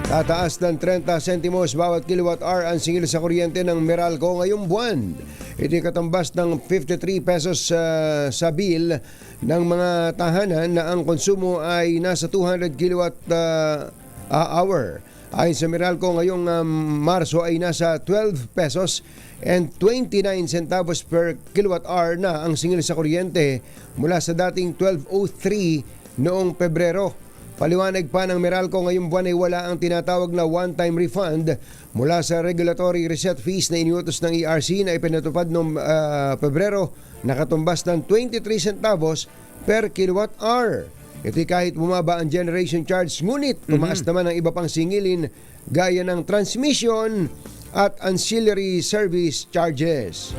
Tataas ng 30 sentimos bawat kilowatt hour ang singil sa kuryente ng Meralco ngayong buwan. Ito'y katumbas ng 53 pesos sa bill ng mga tahanan na ang konsumo ay nasa 200 kilowatt hour. Ayon sa Meralco, ngayong Marso ay nasa 12 pesos and 29 centavos per kilowatt hour na ang singil sa kuryente mula sa dating 12.03 noong Pebrero. Paliwanag pa ng Meralco, ngayong buwan ay wala ang tinatawag na one-time refund mula sa regulatory reset fees na iniutos ng ERC na ipinatupad noong Pebrero, nakatumbas ng 23 centavos per kilowatt hour. Ito'y kahit bumaba ang generation charge, ngunit tumaas naman ang iba pang singilin gaya ng transmission at ancillary service charges.